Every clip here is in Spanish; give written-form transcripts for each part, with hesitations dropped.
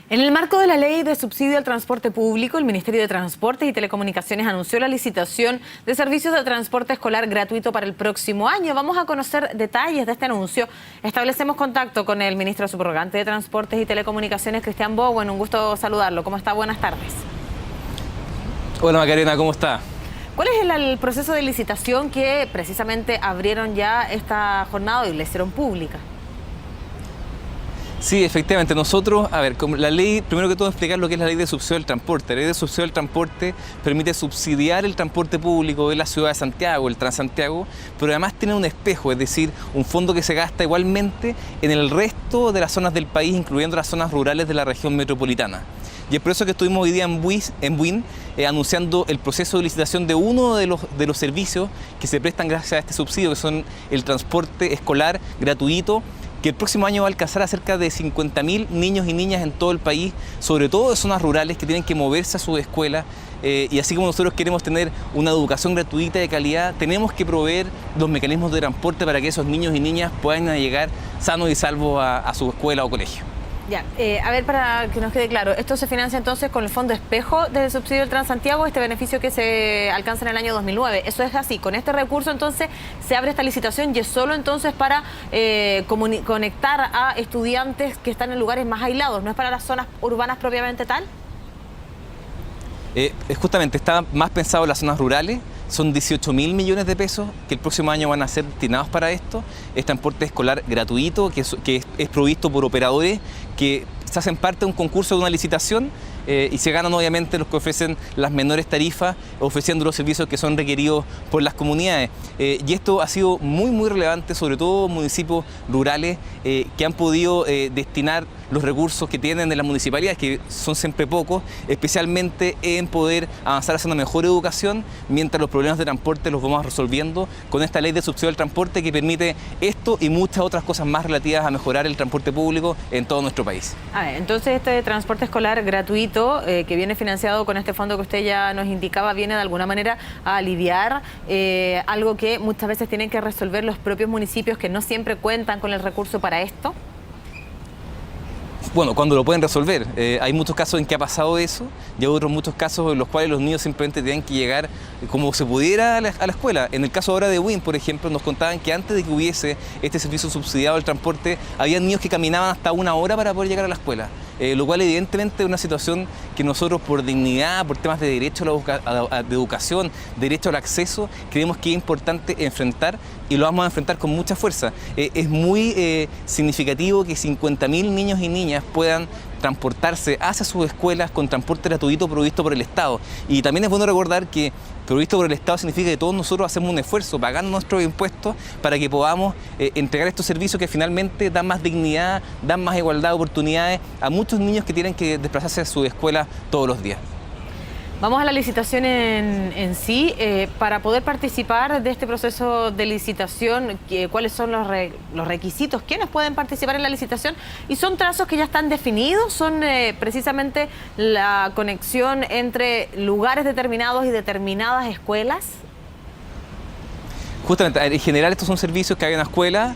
En el marco de la Ley de Subsidio al Transporte Público, el Ministerio de Transportes y Telecomunicaciones anunció la licitación de servicios de transporte escolar gratuito para el próximo año. Vamos a conocer detalles de este anuncio. Establecemos contacto con el ministro subrogante de Transportes y Telecomunicaciones, Cristian Bowen. Un gusto saludarlo. ¿Cómo está? Buenas tardes. Hola Macarena, ¿cómo está? ¿Cuál es el proceso de licitación que precisamente abrieron ya esta jornada y la hicieron pública? Sí, efectivamente, nosotros, como la ley, primero que todo explicar lo que es la ley de subsidio del transporte. La ley de subsidio del transporte permite subsidiar el transporte público de la ciudad de Santiago, el Transantiago, pero además tiene un espejo, es decir, un fondo que se gasta igualmente en el resto de las zonas del país, incluyendo las zonas rurales de la región metropolitana. Y es por eso que estuvimos hoy día en Buin anunciando el proceso de licitación de uno de los servicios que se prestan gracias a este subsidio, que son el transporte escolar gratuito, que el próximo año va a alcanzar a cerca de 50.000 niños y niñas en todo el país, sobre todo de zonas rurales que tienen que moverse a sus escuelas. Y así como nosotros queremos tener una educación gratuita de calidad, tenemos que proveer los mecanismos de transporte para que esos niños y niñas puedan llegar sanos y salvos a su escuela o colegio. Ya, a ver, para que nos quede claro, ¿esto se financia entonces con el Fondo Espejo del subsidio del Transantiago, este beneficio que se alcanza en el año 2009? Eso es así, con este recurso entonces se abre esta licitación y es solo entonces para conectar a estudiantes que están en lugares más aislados, ¿no es para las zonas urbanas propiamente tal? Justamente está más pensado en las zonas rurales. Son 18.000 millones de pesos que el próximo año van a ser destinados para esto. Es transporte escolar gratuito que es provisto por operadores que se hacen parte de un concurso, de una licitación, y se ganan obviamente los que ofrecen las menores tarifas, ofreciendo los servicios que son requeridos por las comunidades. Y esto ha sido muy relevante, sobre todo municipios rurales que han podido destinar los recursos que tienen de las municipalidades, que son siempre pocos, especialmente en poder avanzar hacia una mejor educación, mientras los problemas de transporte los vamos resolviendo con esta ley de subsidio del transporte que permite esto y muchas otras cosas más relativas a mejorar el transporte público en todo nuestro país. Entonces este transporte escolar gratuito que viene financiado con este fondo que usted ya nos indicaba, viene de alguna manera a aliviar algo que muchas veces tienen que resolver los propios municipios que no siempre cuentan con el recurso para esto. Bueno, cuando lo pueden resolver. Hay muchos casos en que ha pasado eso y hay otros muchos casos en los cuales los niños simplemente tienen que llegar como se pudiera a la escuela. En el caso ahora de Buin, por ejemplo, nos contaban que antes de que hubiese este servicio subsidiado del transporte, había niños que caminaban hasta 1 hora para poder llegar a la escuela. Lo cual evidentemente es una situación que nosotros por dignidad, por temas de derecho de educación, derecho al acceso, creemos que es importante enfrentar y lo vamos a enfrentar con mucha fuerza. Es muy significativo que 50.000 niños y niñas puedan transportarse hacia sus escuelas con transporte gratuito provisto por el Estado. Y también es bueno recordar que provisto por el Estado significa que todos nosotros hacemos un esfuerzo pagando nuestros impuestos para que podamos entregar estos servicios que finalmente dan más dignidad, dan más igualdad de oportunidades a muchos niños que tienen que desplazarse a su escuela todos los días. Vamos a la licitación en sí. Para poder participar de este proceso de licitación, ¿cuáles son los requisitos? ¿Quiénes pueden participar en la licitación? ¿Y son trazos que ya están definidos? ¿Son precisamente la conexión entre lugares determinados y determinadas escuelas? Justamente, en general estos son servicios que hay en una escuela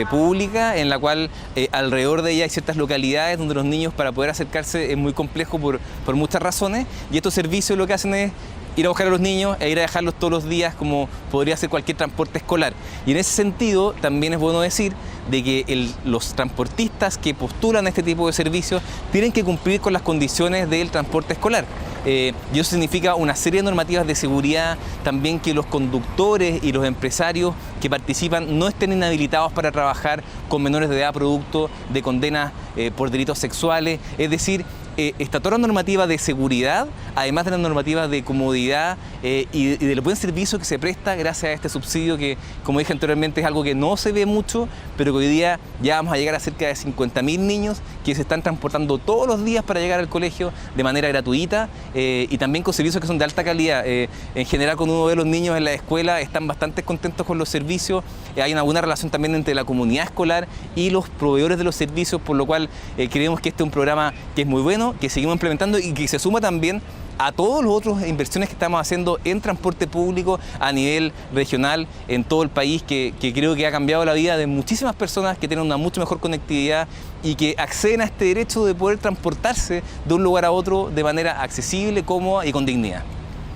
pública en la cual alrededor de ella hay ciertas localidades donde los niños para poder acercarse es muy complejo por muchas razones, y estos servicios lo que hacen es ir a buscar a los niños e ir a dejarlos todos los días como podría ser cualquier transporte escolar. Y en ese sentido también es bueno decir de que los transportistas que postulan este tipo de servicios tienen que cumplir con las condiciones del transporte escolar. Y eso significa una serie de normativas de seguridad, también que los conductores y los empresarios que participan no estén inhabilitados para trabajar con menores de edad producto de condenas por delitos sexuales. Es decir, está toda la normativa de seguridad, además de la normativa de comodidad y del buen servicio que se presta gracias a este subsidio que, como dije anteriormente, es algo que no se ve mucho, pero que hoy día ya vamos a llegar a cerca de 50.000 niños que se están transportando todos los días para llegar al colegio de manera gratuita y también con servicios que son de alta calidad. En general, cuando uno ve a los niños en la escuela, están bastante contentos con los servicios. Hay una buena relación también entre la comunidad escolar y los proveedores de los servicios, por lo cual creemos que este es un programa que es muy bueno, que seguimos implementando y que se suma también a todas las otras inversiones que estamos haciendo en transporte público a nivel regional en todo el país, que creo que ha cambiado la vida de muchísimas personas que tienen una mucho mejor conectividad y que acceden a este derecho de poder transportarse de un lugar a otro de manera accesible, cómoda y con dignidad.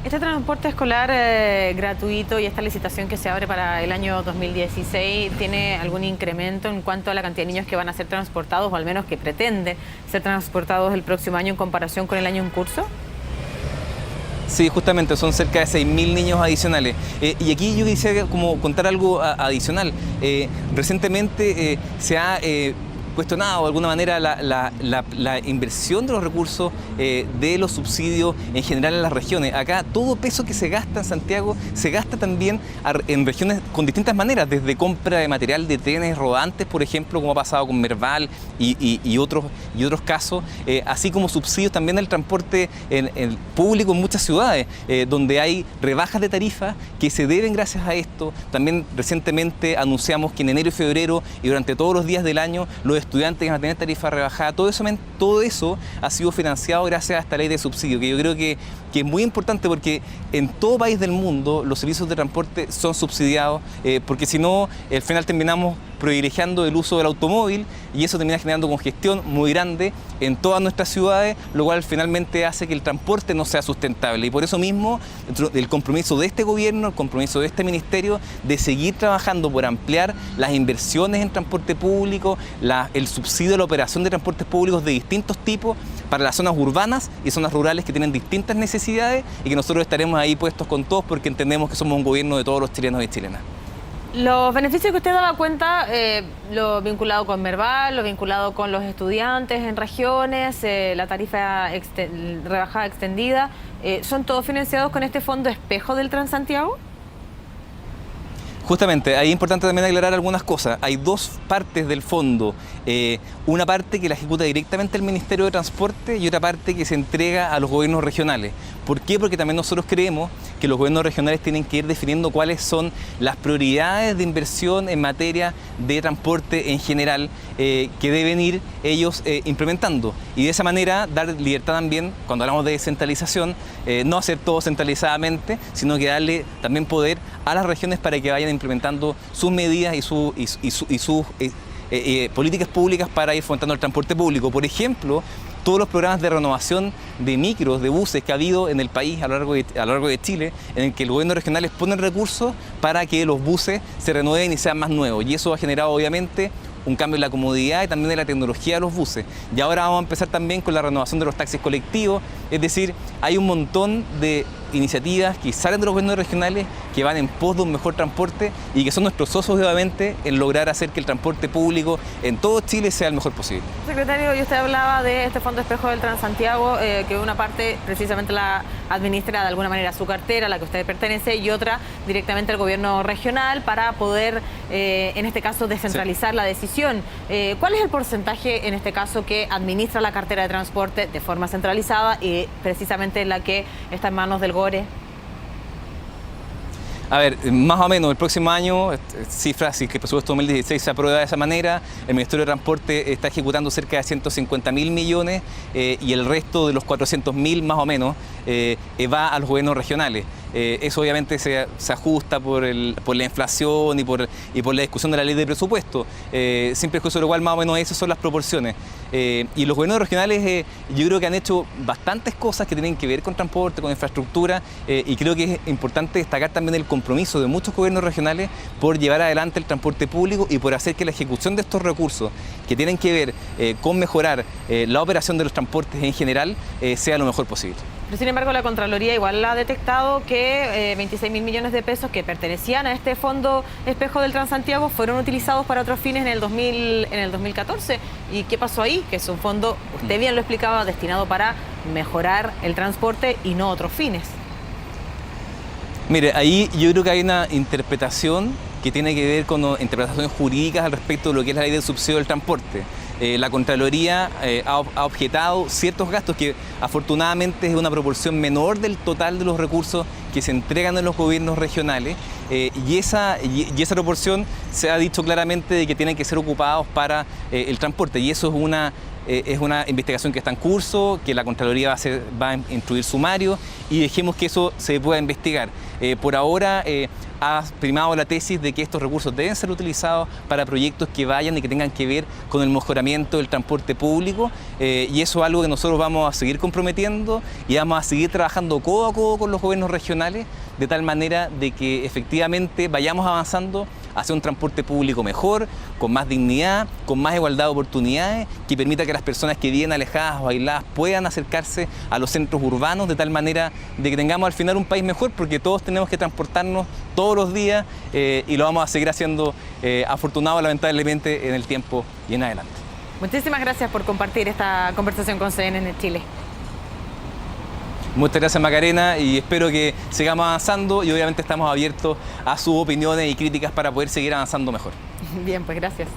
Este transporte escolar gratuito y esta licitación que se abre para el año 2016, ¿tiene algún incremento en cuanto a la cantidad de niños que van a ser transportados, o al menos que pretenden ser transportados el próximo año en comparación con el año en curso? Sí, justamente, son cerca de 6.000 niños adicionales. Y aquí yo quisiera como contar algo adicional. Recientemente se ha cuestionado de alguna manera la inversión de los recursos de los subsidios en general en las regiones. Acá todo peso que se gasta en Santiago se gasta también en regiones con distintas maneras, desde compra de material de trenes rodantes, por ejemplo, como ha pasado con Merval y otros casos, así como subsidios también del transporte en público en muchas ciudades, donde hay rebajas de tarifas que se deben gracias a esto. También recientemente anunciamos que en enero y febrero y durante todos los días del año los estudiantes que van a tener tarifa rebajada, todo eso ha sido financiado gracias a esta ley de subsidio, que yo creo que es muy importante, porque en todo país del mundo los servicios de transporte son subsidiados, porque si no, al final terminamos privilegiando el uso del automóvil y eso termina generando congestión muy grande en todas nuestras ciudades, lo cual finalmente hace que el transporte no sea sustentable. Y por eso mismo el compromiso de este gobierno, el compromiso de este ministerio de seguir trabajando por ampliar las inversiones en transporte público, el subsidio a la operación de transportes públicos de distintos tipos para las zonas urbanas y zonas rurales que tienen distintas necesidades, y que nosotros estaremos ahí puestos con todos porque entendemos que somos un gobierno de todos los chilenos y chilenas. Los beneficios que usted daba cuenta, lo vinculado con Merval, lo vinculado con los estudiantes en regiones, la tarifa rebajada extendida, ¿son todos financiados con este fondo espejo del Transantiago? Justamente, ahí es importante también aclarar algunas cosas. Hay dos partes del fondo. Una parte que la ejecuta directamente el Ministerio de Transporte y otra parte que se entrega a los gobiernos regionales. ¿Por qué? Porque también nosotros creemos que los gobiernos regionales tienen que ir definiendo cuáles son las prioridades de inversión en materia de transporte en general que deben ir ellos implementando. Y de esa manera dar libertad también, cuando hablamos de descentralización, no hacer todo centralizadamente, sino que darle también poder a las regiones para que vayan implementando sus medidas y sus políticas públicas para ir fomentando el transporte público. Por ejemplo, todos los programas de renovación de micros, de buses que ha habido en el país a lo largo de Chile, en el que los gobiernos regionales ponen recursos para que los buses se renueven y sean más nuevos. Y eso ha generado obviamente un cambio en la comodidad y también en la tecnología de los buses. Y ahora vamos a empezar también con la renovación de los taxis colectivos, es decir, hay un montón de iniciativas que salen de los gobiernos regionales que van en pos de un mejor transporte y que son nuestros socios obviamente en lograr hacer que el transporte público en todo Chile sea el mejor posible. Secretario, y usted hablaba de este Fondo Espejo del Transantiago, que una parte precisamente la administra de alguna manera su cartera, a la que usted pertenece, y otra directamente al gobierno regional para poder, en este caso, descentralizar la decisión. ¿Cuál es el porcentaje, en este caso, que administra la cartera de transporte de forma centralizada y precisamente la que está en manos del GORE? A ver, más o menos el próximo año, cifras, si que el presupuesto 2016 se aprueba de esa manera, el Ministerio de Transporte está ejecutando cerca de 150.000 millones y el resto de los 400.000 más o menos va a los gobiernos regionales. Eso obviamente se ajusta por la inflación y por la discusión de la ley de presupuesto. Sin prejuicio de lo cual, más o menos esas son las proporciones. Y los gobiernos regionales yo creo que han hecho bastantes cosas que tienen que ver con transporte, con infraestructura, y creo que es importante destacar también el compromiso de muchos gobiernos regionales por llevar adelante el transporte público y por hacer que la ejecución de estos recursos que tienen que ver con mejorar la operación de los transportes en general sea lo mejor posible. Pero sin embargo, la Contraloría igual ha detectado que 26.000 millones de pesos que pertenecían a este Fondo Espejo del Transantiago fueron utilizados para otros fines en el 2014. ¿Y qué pasó ahí? Que es un fondo, usted bien lo explicaba, destinado para mejorar el transporte y no otros fines. Mire, ahí yo creo que hay una interpretación que tiene que ver con interpretaciones jurídicas al respecto de lo que es la ley del subsidio del transporte. La Contraloría ha objetado ciertos gastos que afortunadamente es una proporción menor del total de los recursos que se entregan en los gobiernos regionales y esa proporción se ha dicho claramente de que tienen que ser ocupados para el transporte, y eso es es una investigación que está en curso, que la Contraloría va a instruir sumario y dejemos que eso se pueda investigar. Por ahora ha primado la tesis de que estos recursos deben ser utilizados para proyectos que vayan y que tengan que ver con el mejoramiento del transporte público, y eso es algo que nosotros vamos a seguir comprometiendo y vamos a seguir trabajando codo a codo con los gobiernos regionales, de tal manera de que efectivamente vayamos avanzando hacia un transporte público mejor, con más dignidad, con más igualdad de oportunidades, que permita que las personas que viven alejadas o aisladas puedan acercarse a los centros urbanos, de tal manera de que tengamos al final un país mejor, porque todos tenemos que transportarnos todos los días, y lo vamos a seguir haciendo, afortunado lamentablemente, en el tiempo y en adelante. Muchísimas gracias por compartir esta conversación con CNN Chile. Muchas gracias, Macarena, y espero que sigamos avanzando, y obviamente estamos abiertos a sus opiniones y críticas para poder seguir avanzando mejor. Bien, pues gracias.